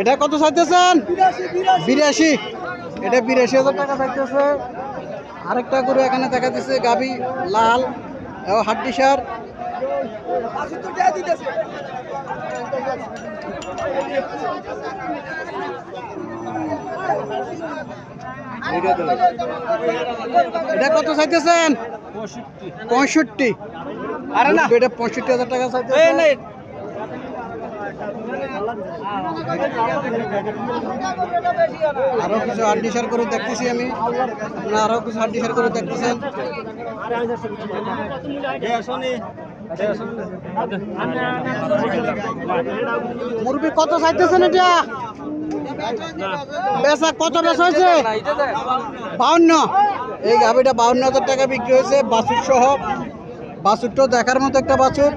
এটা কত চাইতেছেন? 82। এটা 82,000 টাকা চাইতেছে। আরেকটা গরু এখানে দেখা দিচ্ছে গাবি লাল ও হাড্ডি সার। এটা কত চাইতেছেন? 65। আরে না, এটা 65,000 টাকা চাইতেছে। আরো কিছু হাড্ডিসার করে দেখতেছি আমি, আপনারা আরো কিছু হাড্ডিসার করে দেখতেছেন। মুরগি কত চাইতেছেন? এটা বেচা কত বেচা হয়েছে? 52। এই গাভিটা 52,000 টাকা বিক্রি হয়েছে বাছুর সহ। বাছুরটাও দেখার মতো একটা বাছুর।